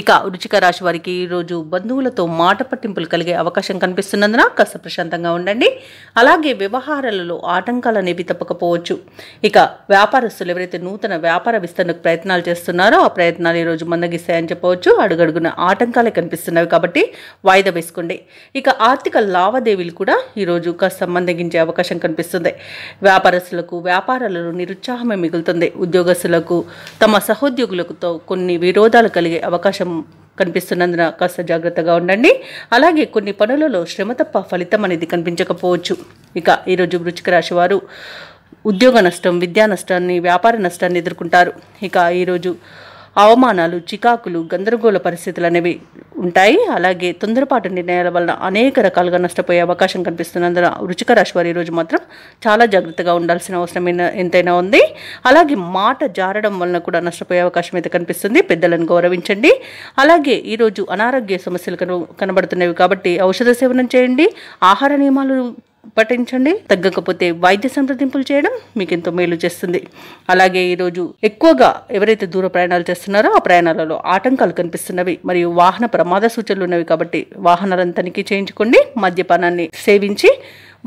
ఇక వృశ్చిక రాశి వారికి ఈరోజు బంధువులతో మాట పట్టింపులు కలిగే అవకాశం కనిపిస్తున్నందున కాస్త ప్రశాంతంగా ఉండండి. అలాగే వ్యవహారాలలో ఆటంకాలు అనేవి తప్పకపోవచ్చు. ఇక వ్యాపారస్తులు ఎవరైతే నూతన వ్యాపార విస్తరణకు ప్రయత్నాలు చేస్తున్నారో ఆ ప్రయత్నాలు ఈరోజు మందగిస్తాయని చెప్పవచ్చు. అడుగడుగున ఆటంకాలే కనిపిస్తున్నవి కాబట్టి వాయిదా వేసుకోండి. ఇక ఆర్థిక లావాదేవీలు కూడా ఈరోజు కాస్త మందగించే అవకాశం కనిపిస్తుంది. వ్యాపారస్తులకు వ్యాపారాలలో నిరుత్సాహమే మిగులుతుంది. ఉద్యోగస్తులకు తమ సహోద్యోగులతో కొన్ని విరోధాలు కలిగే అవకాశం కనిపిస్తున్నందున కాస్త జాగ్రత్తగా ఉండండి. అలాగే కొన్ని పనులలో శ్రమ తప్ప ఫలితం అనేది కనిపించకపోవచ్చు. ఇక ఈరోజు వృశ్చిక రాశి వారు ఉద్యోగ నష్టం, విద్యా నష్టాన్ని, వ్యాపార నష్టాన్ని ఎదుర్కొంటారు. ఇక ఈరోజు అవమానాలు, చికాకులు, గందరగోళ పరిస్థితులు అనేవి ఉంటాయి. అలాగే తొందరపాటు నిర్ణయాల వలన అనేక రకాలుగా నష్టపోయే అవకాశం కనిపిస్తున్నందున వృశ్చిక రాశి వారి ఈరోజు మాత్రం చాలా జాగ్రత్తగా ఉండాల్సిన అవసరం ఎంతైనా ఉంది. అలాగే మాట జారడం వలన కూడా నష్టపోయే అవకాశం అయితే కనిపిస్తుంది. పెద్దలను గౌరవించండి. అలాగే ఈరోజు అనారోగ్య సమస్యలు కనబడుతున్నవి కాబట్టి ఔషధ సేవనం చేయండి. ఆహార నియమాలు పఠించండి. తగ్గకపోతే వైద్య సంప్రదింపులు చేయడం మీకు ఎంతో మేలు చేస్తుంది. అలాగే ఈరోజు ఎక్కువగా ఎవరైతే దూర ప్రయాణాలు చేస్తున్నారో ఆ ప్రయాణాలలో ఆటంకాలు కనిపిస్తున్నవి మరియు వాహన ప్రమాద సూచనలు ఉన్నవి కాబట్టి వాహనాలను తనిఖీ చేయించుకోండి. మద్యపానాన్ని సేవించి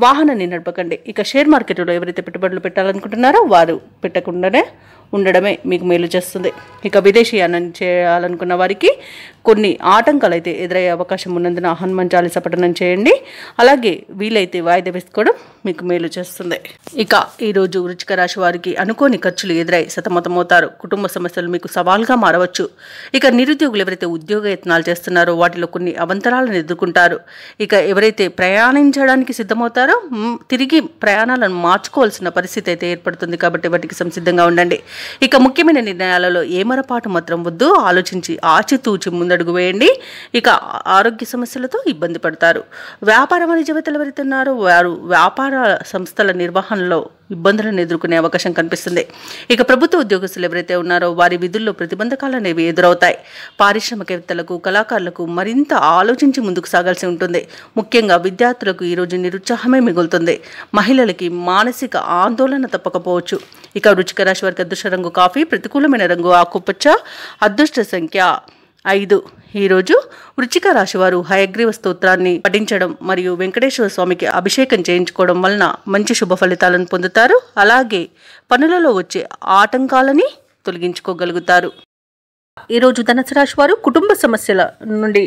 వాహనాన్ని నడపకండి. ఇక షేర్ మార్కెట్లో ఎవరైతే పెట్టుబడులు పెట్టాలనుకుంటున్నారో వారు పెట్టకుండానే ఉండడమే మీకు మేలు చేస్తుంది. ఇక విదేశీయానం చేయాలనుకున్న వారికి కొన్ని ఆటంకాలు అయితే ఎదురయ్యే అవకాశం ఉన్నందున హనుమాన్ చాలీసా పఠనం చేయండి. అలాగే వీలైతే వాయిదా వేసుకోవడం మీకు మేలు చేస్తుంది. ఇక ఈరోజు వృశ్చిక రాశి వారికి అనుకోని ఖర్చులు ఎదురై సతమతమవుతారు. కుటుంబ సమస్యలు మీకు సవాల్గా మారవచ్చు. ఇక నిరుద్యోగులు ఎవరైతే ఉద్యోగ యత్నాలు చేస్తున్నారో వాటిలో కొన్ని అవంతరాలను ఎదుర్కొంటారు. ఇక ఎవరైతే ప్రయాణించడానికి సిద్ధమవుతారో తిరిగి ప్రయాణాలను మార్చుకోవాల్సిన పరిస్థితి అయితే ఏర్పడుతుంది కాబట్టి వాటికి సంసిద్ధంగా ఉండండి. ఇక ముఖ్యమైన నిర్ణయాలలో ఏమరపాటు మాత్రం వద్దు. ఆలోచించి ఆచితూచి ముందడుగు వేయండి. ఇక ఆరోగ్య సమస్యలతో ఇబ్బంది పడతారు. వ్యాపార వాణిజ్యవేత్తలు ఎవరైతే ఉన్నారో వారు వ్యాపార సంస్థల నిర్వహణలో ఇబ్బందులను ఎదుర్కొనే అవకాశం కనిపిస్తుంది. ఇక ప్రభుత్వ ఉద్యోగస్తులు ఎవరైతే ఉన్నారో వారి విధుల్లో ప్రతిబంధకాలు అనేవి ఎదురవుతాయి. పారిశ్రామికవేత్తలకు కళాకారులకు మరింత ఆలోచించి ముందుకు సాగాల్సి ఉంటుంది. ముఖ్యంగా విద్యార్థులకు ఈరోజు నిరుత్సాహమే మిగులుతుంది. మహిళలకి మానసిక ఆందోళన తప్పకపోవచ్చు. ఇక వృశ్చిక రాశి వారికి అదృష్ట రంగు కాఫీ, ప్రతికూలమైన రంగు ఆకుపచ్చ, అదృష్ట సంఖ్య 5. ఈరోజు వృశ్చిక రాశి వారు హయగ్రీవ స్తోత్రాన్ని పఠించడం మరియు వెంకటేశ్వర స్వామికి అభిషేకం చేయించుకోవడం వలన మంచి శుభ ఫలితాలను పొందుతారు. అలాగే పనులలో వచ్చే ఆటంకాలని తొలగించుకోగలుగుతారు. ఈరోజు ధనుసు రాశి వారు కుటుంబ సమస్యల నుండి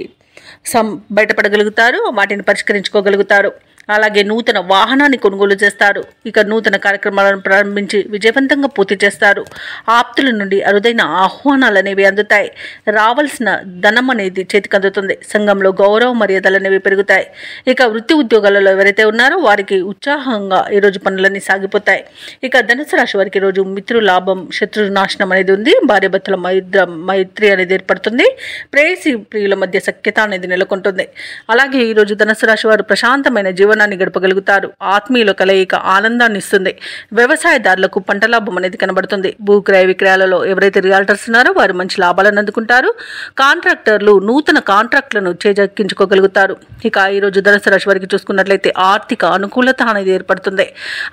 బయటపడగలుగుతారు. వాటిని పరిష్కరించుకోగలుగుతారు. అలాగే నూతన వాహనాన్ని కొనుగోలు చేస్తారు. ఇక నూతన కార్యక్రమాలను ప్రారంభించి విజయవంతంగా పూర్తి చేస్తారు. ఆప్తుల నుండి అరుదైన ఆహ్వానాలు అనేవి అందుతాయి. రావాల్సిన ధనం అనేది చేతికి అందుతుంది. సంఘంలో గౌరవ మర్యాదలు అనేవి పెరుగుతాయి. ఇక వృత్తి ఉద్యోగాలలో ఎవరైతే ఉన్నారో వారికి ఉత్సాహంగా ఈరోజు పనులన్నీ సాగిపోతాయి. ఇక ధనుసు రాశి వారికి ఈరోజు మిత్రు లాభం, శత్రు నాశనం అనేది ఉంది. భార్యాభర్తల మైత్రి అనేది ఏర్పడుతుంది. ప్రేయసి ప్రియుల మధ్య సఖ్యత అనేది నెలకొంటుంది. అలాగే ఈరోజు ధనుసు రాశి వారు ప్రశాంతమైన జీవనాన్ని గడపగలుగుతారు. ఆత్మీయుల కలయిక ఆనందాన్ని ఇస్తుంది. వ్యవసాయదారులకు పంట లాభం అనేది కనబడుతుంది. భూక్రయ విక్రయాలలో ఎవరైతే రియాల్టర్స్ ఉన్నారో వారు మంచి లాభాలను అందుకుంటారు. కాంట్రాక్టర్లు నూతన కాంట్రాక్టులను చేజెక్కించుకోగలుగుతారు. ఇక ఈరోజు ధనుసు రాశి వారికి చూసుకున్నట్లయితే ఆర్థిక అనుకూలత అనేది ఏర్పడుతుంది.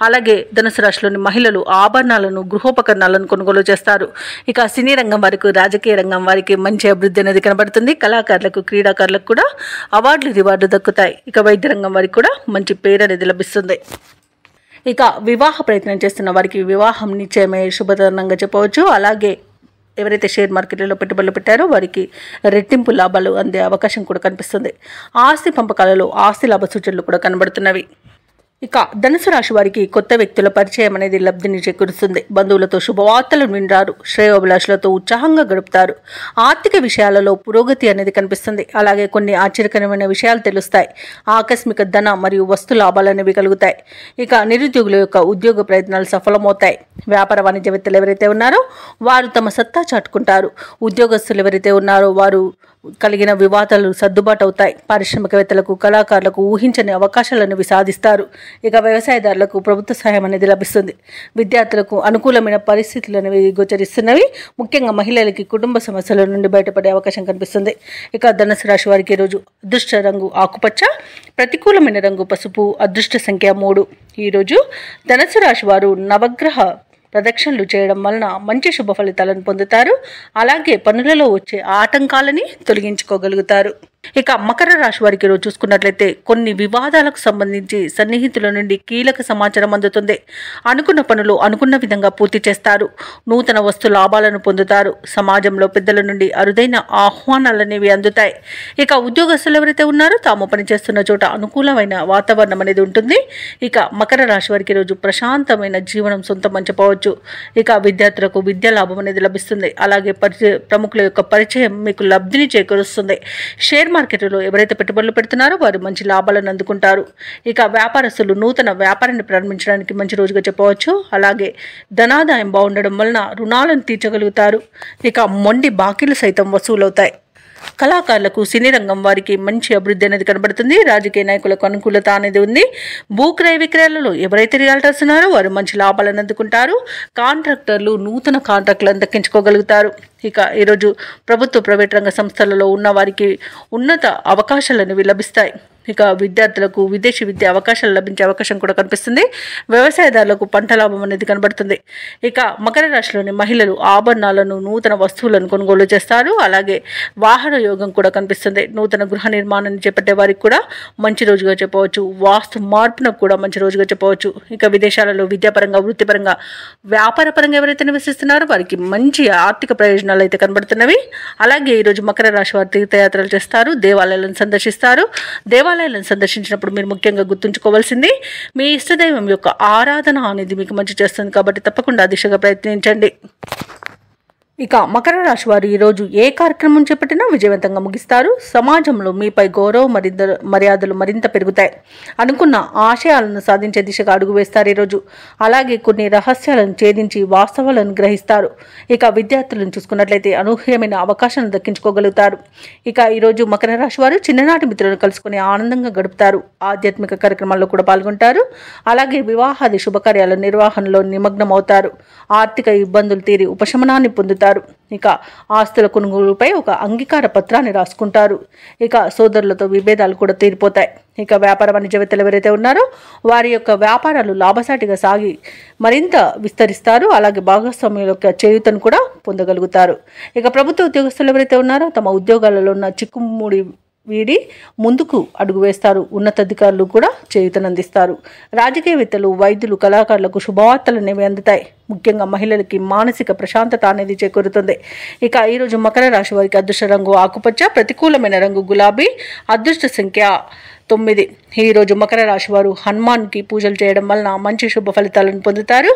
అలాగే ధనుసు రాశిలోని మహిళలు ఆభరణాలను, గృహోపకరణాలను కొనుగోలు చేస్తారు. ఇక సినీ రంగం వారికి, రాజకీయ రంగం వారికి మంచి అభివృద్ధి అనేది కనబడుతుంది. కళాకారులకు, క్రీడాకారులకు కూడా అవార్డులు, రివార్డులు దక్కుతాయి. ఇక వైద్య రంగం వారికి కూడా మంచి పేరు అనేది లభిస్తుంది. ఇక వివాహ ప్రయత్నం చేస్తున్న వారికి వివాహం నిశ్చయమయ్యే శుభతరుణంగా చెప్పవచ్చు. అలాగే ఎవరైతే షేర్ మార్కెట్లలో పెట్టుబడులు పెట్టారో వారికి రెట్టింపు లాభాలు అందే అవకాశం కూడా కనిపిస్తుంది. ఆస్తి పంపకాలలో ఆస్తి లాభ సూచనలు కూడా కనబడుతున్నవి. ఇక ధనుసు రాశి వారికి కొత్త వ్యక్తుల పరిచయం అనేది లబ్ధిని చేకూరుస్తుంది. బంధువులతో శుభవార్తలను వింటారు. శ్రేయోభిలాషులతో ఉత్సాహంగా గడుపుతారు. ఆర్థిక విషయాలలో పురోగతి అనేది కనిపిస్తుంది. అలాగే కొన్ని ఆశ్చర్యకరమైన విషయాలు తెలుస్తాయి. ఆకస్మిక ధన మరియు వస్తు లాభాలు అనేవి కలుగుతాయి. ఇక నిరుద్యోగుల యొక్క ఉద్యోగ ప్రయత్నాలు సఫలమవుతాయి. వ్యాపార వాణిజ్యవేత్తలు ఎవరైతే ఉన్నారో వారు తమ సత్తా చాటుకుంటారు. ఉద్యోగస్తులు ఎవరైతే ఉన్నారో వారు కలిగిన వివాదాలు సర్దుబాటు అవుతాయి. పారిశ్రామికవేత్తలకు, కళాకారులకు ఊహించని అవకాశాలను సాధిస్తారు. ఇక వ్యవసాయదారులకు ప్రభుత్వ సహాయం అనేది లభిస్తుంది. విద్యార్థులకు అనుకూలమైన పరిస్థితులు అనేవి గోచరిస్తున్నవి. ముఖ్యంగా మహిళలకి కుటుంబ సమస్యల నుండి బయటపడే అవకాశం కనిపిస్తుంది. ఇక ధనుసు రాశి వారికి ఈరోజు అదృష్ట రంగు ఆకుపచ్చ, ప్రతికూలమైన రంగు పసుపు, అదృష్ట సంఖ్య 3. ఈరోజు ధనుసు రాశి వారు నవగ్రహ ప్రదక్షిణలు చేయడం వలన మంచి శుభ ఫలితాలను పొందుతారు. అలాగే పనులలో వచ్చే ఆటంకాలని తొలగించుకోగలుగుతారు. ఇక మకర రాశి వారికి రోజు చూసుకున్నట్లయితే కొన్ని వివాదాలకు సంబంధించి సన్నిహితుల నుండి కీలక సమాచారం అందుతుంది. అనుకున్న పనులు అనుకున్న విధంగా పూర్తి చేస్తారు. నూతన వస్తు లాభాలను పొందుతారు. సమాజంలో పెద్దల నుండి అరుదైన ఆహ్వానాలు అనేవి అందుతాయి. ఇక ఉద్యోగస్తులు ఎవరైతే ఉన్నారో తాము పనిచేస్తున్న చోట అనుకూలమైన వాతావరణం అనేది ఉంటుంది. ఇక మకర రాశి వారికి రోజు ప్రశాంతమైన జీవనం సొంతం చెప్పవచ్చు. ఇక విద్యార్థులకు విద్యా లాభం అనేది లభిస్తుంది. అలాగే ప్రముఖుల యొక్క పరిచయం మీకు లబ్ధిని చేకూరుస్తుంది. షేర్ మార్కెట్లో ఎవరైతే పెట్టుబడులు పెడుతున్నారో వారు మంచి లాభాలను అందుకుంటారు. ఇక వ్యాపారస్తులు నూతన వ్యాపారాన్ని ప్రారంభించడానికి మంచి రోజుగా చెప్పవచ్చు. అలాగే ధనాదాయం బాగుండడం వలన రుణాలను తీర్చగలుగుతారు. ఇక మొండి బాకీలు సైతం వసూలవుతాయి. కళాకారులకు సినీ రంగం వారికి మంచి అభివృద్ధి అనేది కనబడుతుంది. రాజకీయ నాయకులకు అనుకూలత అనేది ఉంది. భూక్రయ విక్రయాలలో ఎవరైతే రియాల్టర్స్ ఉన్నారో వారు మంచి లాభాలను అందుకుంటారు. కాంట్రాక్టర్లు నూతన కాంట్రాక్టులను దక్కించుకోగలుగుతారు. ఇక ఈరోజు ప్రభుత్వ ప్రైవేట్ రంగ సంస్థలలో ఉన్న వారికి ఉన్నత అవకాశాలు అనేవి లభిస్తాయి. ఇక విద్యార్థులకు విదేశీ విద్య అవకాశాలు లభించే అవకాశం కూడా కనిపిస్తుంది. వ్యవసాయదారులకు పంట లాభం అనేది కనబడుతుంది. ఇక మకర రాశిలోని మహిళలు ఆభరణాలను నూతన వస్తువులను కొనుగోలు చేస్తారు. అలాగే వాహన యోగం కూడా కనిపిస్తుంది. నూతన గృహ నిర్మాణాన్ని చేపట్టే వారికి కూడా మంచి రోజుగా చెప్పవచ్చు. వాస్తు మార్పునకు కూడా మంచి రోజుగా చెప్పవచ్చు. ఇక విదేశాలలో విద్యాపరంగా వృత్తిపరంగా వ్యాపారపరంగా ఎవరైతే నివసిస్తున్నారో వారికి మంచి ఆర్థిక ప్రయోజనాలు అయితే కనబడుతున్నవి. అలాగే ఈరోజు మకర రాశి వారు తీర్థయాత్రలు చేస్తారు. దేవాలయాలను సందర్శిస్తారు. దేవాలయాలను సందర్శించినప్పుడు మీరు ముఖ్యంగా గుర్తుంచుకోవాల్సింది మీ ఇష్టదైవం యొక్క ఆరాధన అనేది మీకు మంచి చేస్తుంది. కాబట్టి తప్పకుండా ఆ దిశగా ప్రయత్నించండి. ఇక మకర రాశి వారు ఈరోజు ఏ కార్యక్రమం చేపట్టినా విజయవంతంగా ముగిస్తారు. సమాజంలో మీపై గౌరవ మర్యాదలు మరింత పెరుగుతాయి. అనుకున్న ఆశయాలను సాధించే దిశగా అడుగు వేస్తారు ఈరోజు. అలాగే కొన్ని రహస్యాలను ఛేదించి వాస్తవాలను గ్రహిస్తారు. ఇక విద్యార్థులను చూసుకున్నట్లయితే అనూహ్యమైన అవకాశాలను దక్కించుకోగలుగుతారు. ఇక ఈరోజు మకర రాశి వారు చిన్ననాటి మిత్రులను కలుసుకుని ఆనందంగా గడుపుతారు. ఆధ్యాత్మిక కార్యక్రమాల్లో కూడా పాల్గొంటారు. అలాగే వివాహాది శుభకార్యాల నిర్వహణలో నిమగ్నమవుతారు. ఆర్థిక ఇబ్బందులు తీరి ఉపశమనాన్ని పొందుతారు. ఇక ఆస్తుల కొనుగోలుపై ఒక అంగీకార పత్రాన్ని రాసుకుంటారు. ఇక సోదరులతో విభేదాలు కూడా తీరిపోతాయి. ఇక వ్యాపార వాణిజ్యవేత్తలు ఎవరైతే ఉన్నారో వారి యొక్క వ్యాపారాలు లాభసాటిగా సాగి మరింత విస్తరిస్తారు. అలాగే భాగస్వామ్యుల యొక్క చేయూతను కూడా పొందగలుగుతారు. ఇక ప్రభుత్వ ఉద్యోగస్తులు ఎవరైతే ఉన్నారో తమ ఉద్యోగాలలో ఉన్న చిక్కుముడి వీడి ముందుకు అడుగు వేస్తారు. ఉన్నతాధికారులు కూడా చేయూతనందిస్తారు. రాజకీయవేత్తలు, వైద్యులు, కళాకారులకు శుభవార్తలు అనేవి అందుతాయి. ముఖ్యంగా మహిళలకి మానసిక ప్రశాంతత అనేది చేకూరుతుంది. ఇక ఈరోజు మకర రాశి వారికి అదృష్ట రంగు ఆకుపచ్చ, ప్రతికూలమైన రంగు గులాబీ, అదృష్ట సంఖ్య 9. ఈరోజు మకర రాశి వారు హనుమాన్కి పూజలు చేయడం వలన మంచి శుభ ఫలితాలను పొందుతారు.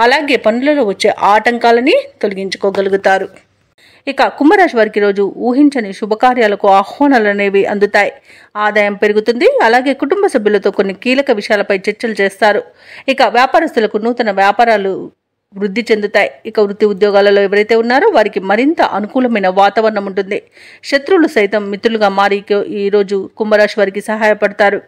అలాగే పనులలో వచ్చే ఆటంకాలని తొలగించుకోగలుగుతారు. ఇక కుంభరాశి వారికి రోజు ఊహించని శుభకార్యాలకు ఆహ్వానాలు అనేవి అందుతాయి. ఆదాయం పెరుగుతుంది. అలాగే కుటుంబ సభ్యులతో కొన్ని కీలక విషయాలపై చర్చలు చేస్తారు. ఇక వ్యాపారస్తులకు నూతన వ్యాపారాలు వృద్ధి చెందుతాయి. ఇక వృత్తి ఉద్యోగాలలో ఎవరైతే ఉన్నారో వారికి మరింత అనుకూలమైన వాతావరణం ఉంటుంది. శత్రువులు సైతం మిత్రులుగా మారి ఈరోజు కుంభరాశి వారికి సహాయపడతారు.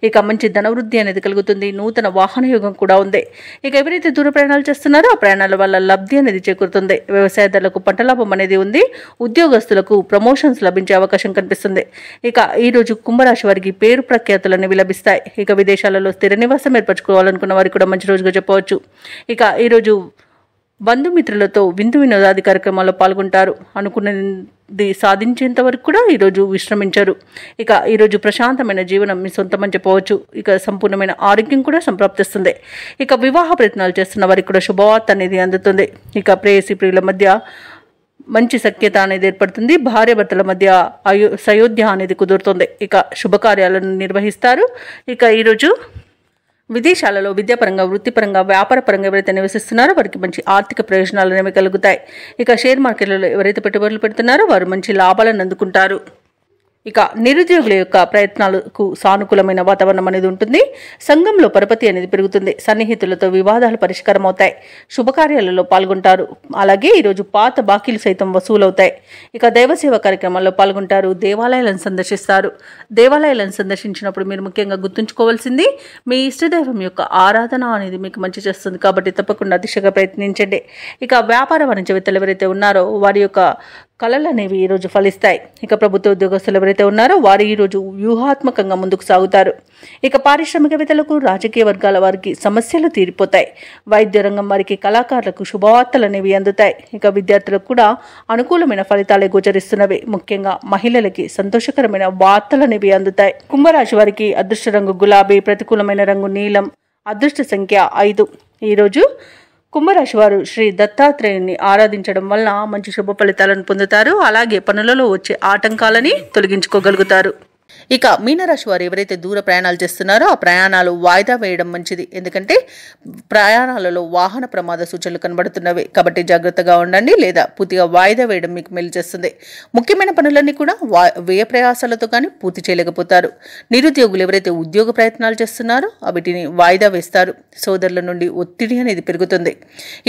ఇక మంచి ధనవృద్ధి అనేది కలుగుతుంది. నూతన వాహన యోగం కూడా ఉంది. ఇక ఎవరైతే దూర ప్రయాణాలు చేస్తున్నారో ఆ ప్రయాణాల వల్ల లబ్ధి అనేది చేకూరుతుంది. వ్యవసాయదారులకు పంట లాభం అనేది ఉంది. ఉద్యోగస్తులకు ప్రమోషన్స్ లభించే అవకాశం కనిపిస్తుంది. ఇక ఈరోజు కుంభరాశి వారికి పేరు ప్రఖ్యాతులు అనేవి లభిస్తాయి. ఇక విదేశాలలో స్థిర నివాసం ఏర్పరచుకోవాలనుకున్న వారికి కూడా మంచి రోజుగా చెప్పవచ్చు. ఇక ఈరోజు బంధుమిత్రులతో విందు వినోదాది కార్యక్రమాల్లో పాల్గొంటారు. అనుకున్నది సాధించేంత వరకు కూడా ఈరోజు విశ్రమించారు. ఇక ఈరోజు ప్రశాంతమైన జీవనం మీ సొంతమని చెప్పవచ్చు. ఇక సంపూర్ణమైన ఆరోగ్యం కూడా సంప్రాప్తిస్తుంది. ఇక వివాహ ప్రయత్నాలు చేస్తున్న వారికి కూడా శుభవార్త అనేది అందుతుంది. ఇక ప్రేయసి ప్రియుల మధ్య మంచి సఖ్యత అనేది ఏర్పడుతుంది. భార్యాభర్తల మధ్య సయోధ్య అనేది కుదురుతుంది. ఇక శుభకార్యాలను నిర్వహిస్తారు. ఇక ఈరోజు విదేశాలలో విద్యాపరంగా వృత్తిపరంగా వ్యాపారపరంగా ఎవరైతే నివసిస్తున్నారో వారికి మంచి ఆర్థిక ప్రయోజనాలు అనేవి కలుగుతాయి. ఇక షేర్ మార్కెట్లలో ఎవరైతే పెట్టుబడులు పెడుతున్నారో వారు మంచి లాభాలను అందుకుంటారు. ఇక నిరుద్యోగుల యొక్క ప్రయత్నాలకు సానుకూలమైన వాతావరణం అనేది ఉంటుంది. సంఘంలో పరపతి అనేది పెరుగుతుంది. సన్నిహితులతో వివాదాలు పరిష్కారం అవుతాయి. శుభకార్యాలలో పాల్గొంటారు. అలాగే ఈరోజు పాత బాకీలు సైతం వసూలవుతాయి. ఇక దైవసేవ కార్యక్రమాల్లో పాల్గొంటారు. దేవాలయాలను సందర్శిస్తారు. దేవాలయాలను సందర్శించినప్పుడు మీరు ముఖ్యంగా గుర్తుంచుకోవాల్సింది మీ ఇష్టదైవం యొక్క ఆరాధన అనేది మీకు మంచి చేస్తుంది. కాబట్టి తప్పకుండా దిశగా ప్రయత్నించండి. ఇక వ్యాపార వాణిజ్యవేత్తలు ఎవరైతే ఉన్నారో వారి యొక్క కళలు అనేవి ఈరోజు ఫలిస్తాయి. ఇక ప్రభుత్వ ఉద్యోగస్తులు ఎవరైతే ఉన్నారో వారు ఈరోజు వ్యూహాత్మకంగా ముందుకు సాగుతారు. ఇక పారిశ్రామికవేత్తలకు, రాజకీయ వర్గాల వారికి సమస్యలు తీరిపోతాయి. వైద్య రంగం వారికి, కళాకారులకు శుభవార్తలు అనేవి అందుతాయి. ఇక విద్యార్థులకు కూడా అనుకూలమైన ఫలితాలే గోచరిస్తున్నవి. ముఖ్యంగా మహిళలకి సంతోషకరమైన వార్తలు అనేవి అందుతాయి. కుంభరాశి వారికి అదృష్ట రంగు గులాబీ, ప్రతికూలమైన రంగు నీలం, అదృష్ట సంఖ్య 5. ఈరోజు కుంభరాశి వారు శ్రీ దత్తాత్రేయుని ఆరాధించడం వలన మంచి శుభ ఫలితాలను పొందుతారు. అలాగే పనులలో వచ్చే ఆటంకాలని తొలగించుకోగలుగుతారు. ఇక మీనరాశి వారు ఎవరైతే దూర ప్రయాణాలు చేస్తున్నారో ఆ ప్రయాణాలు వాయిదా వేయడం మంచిది. ఎందుకంటే ప్రయాణాలలో వాహన ప్రమాద సూచనలు కనబడుతున్నవి కాబట్టి జాగ్రత్తగా ఉండండి, లేదా పూర్తిగా వాయిదా వేయడం మీకు మేలు చేస్తుంది. ముఖ్యమైన పనులన్నీ కూడా వ్యయ ప్రయాసాలతో కానీ పూర్తి చేయలేకపోతారు. నిరుద్యోగులు ఎవరైతే ఉద్యోగ ప్రయత్నాలు చేస్తున్నారో వీటిని వాయిదా వేస్తారు. సోదరుల నుండి ఒత్తిడి అనేది పెరుగుతుంది.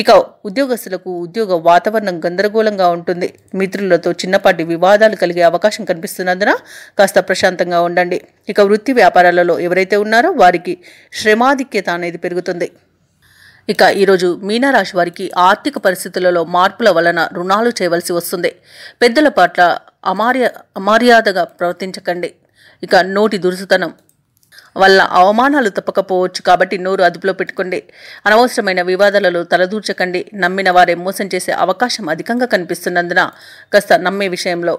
ఇక ఉద్యోగస్తులకు ఉద్యోగ వాతావరణం గందరగోళంగా ఉంటుంది. మిత్రులతో చిన్నపాటి వివాదాలు కలిగే అవకాశం కనిపిస్తున్నందున కాస్త ప్రశాంతంగా ఉండండి. ఇక వృత్తి వ్యాపారాలలో ఎవరైతే ఉన్నారో వారికి శ్రమాధిక్యత అనేది పెరుగుతుంది. ఇక ఈరోజు మీనరాశి వారికి ఆర్థిక పరిస్థితులలో మార్పుల వలన రుణాలు చేయవలసి వస్తుంది. పెద్దల పట్ల అమర్యాదగా ప్రవర్తించకండి. ఇక నోటి దురుసుతనం వల్ల అవమానాలు తప్పకపోవచ్చు కాబట్టి నోరు అదుపులో పెట్టుకోండి. అనవసరమైన వివాదాలలో తలదూర్చకండి. నమ్మిన వారే మోసం చేసే అవకాశం అధికంగా కనిపిస్తున్నందున కాస్త నమ్మే విషయంలో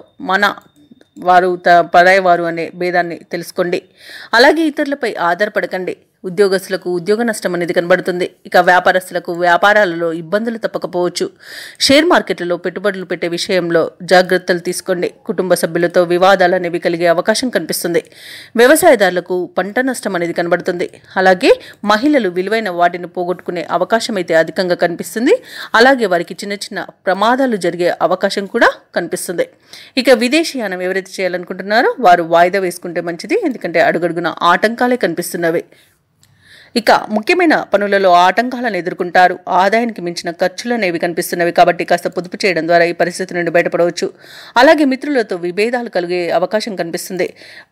వారు పరాయవారు అనే భేదాన్ని తెలుసుకోండి. అలాగే ఇతరులపై ఆధారపడకండి. ఉద్యోగస్తులకు ఉద్యోగ నష్టం అనేది కనబడుతుంది. ఇక వ్యాపారస్తులకు వ్యాపారాలలో ఇబ్బందులు తప్పకపోవచ్చు. షేర్ మార్కెట్లలో పెట్టుబడులు పెట్టే విషయంలో జాగ్రత్తలు తీసుకోండి. కుటుంబ సభ్యులతో వివాదాలు అనేవి కలిగే అవకాశం కనిపిస్తుంది. వ్యవసాయదారులకు పంట నష్టం అనేది కనబడుతుంది. అలాగే మహిళలు విలువైన వాటిని పోగొట్టుకునే అవకాశం అయితే అధికంగా కనిపిస్తుంది. అలాగే వారికి చిన్న చిన్న ప్రమాదాలు జరిగే అవకాశం కూడా కనిపిస్తుంది. ఇక విదేశీయానం ఎవరైతే చేయాలనుకుంటున్నారో వారు వాయిదా వేసుకుంటే మంచిది. ఎందుకంటే అడుగడుగున ఆటంకాలే కనిపిస్తున్నవి. ఇక ముఖ్యమైన పనులలో ఆటంకాలను ఎదుర్కొంటారు. ఆదాయానికి మించిన ఖర్చులు అనేవి కనిపిస్తున్నవి కాబట్టి కాస్త పొదుపు చేయడం ద్వారా ఈ పరిస్థితి నుండి బయటపడవచ్చు. అలాగే మిత్రులతో విభేదాలు కలిగే అవకాశం కనిపిస్తుంది.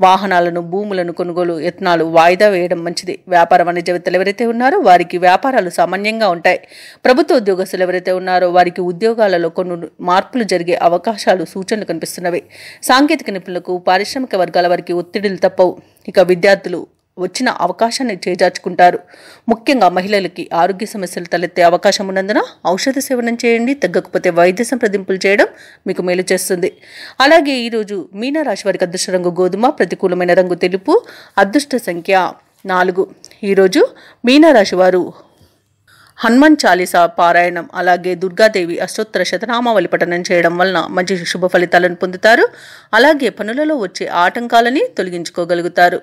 వాహనాలను, భూములను కొనుగోలు యత్నాలు వాయిదా వేయడం మంచిది. వ్యాపార వాణిజ్యవేత్తలు ఎవరైతే ఉన్నారో వారికి వ్యాపారాలు సామాన్యంగా ఉంటాయి. ప్రభుత్వ ఉద్యోగస్తులు ఎవరైతే ఉన్నారో వారికి ఉద్యోగాలలో కొన్ని మార్పులు జరిగే అవకాశాలు సూచనలు కనిపిస్తున్నవి. సాంకేతిక నిపుణులకు, పారిశ్రామిక వర్గాల వారికి ఒత్తిడిలు తప్పవు. ఇక విద్యార్థులు వచ్చిన అవకాశాన్ని చేజార్చుకుంటారు. ముఖ్యంగా మహిళలకి ఆరోగ్య సమస్యలు తలెత్తే అవకాశం ఉన్నందున ఔషధ సేవనం చేయండి. తగ్గకపోతే వైద్య సంప్రదింపులు చేయడం మీకు మేలు చేస్తుంది. అలాగే ఈరోజు మీనరాశి వారికి అదృష్ట రంగు గోధుమ, ప్రతికూలమైన రంగు తెలుపు, అదృష్ట సంఖ్య 4. ఈరోజు మీనరాశి వారు హనుమాన్ చాలీసా పారాయణం, అలాగే దుర్గాదేవి అష్టోత్తర శతనామావళి పఠనం చేయడం వలన మంచి శుభ ఫలితాలను పొందుతారు. అలాగే పనులలో వచ్చే ఆటంకాలని తొలగించుకోగలుగుతారు.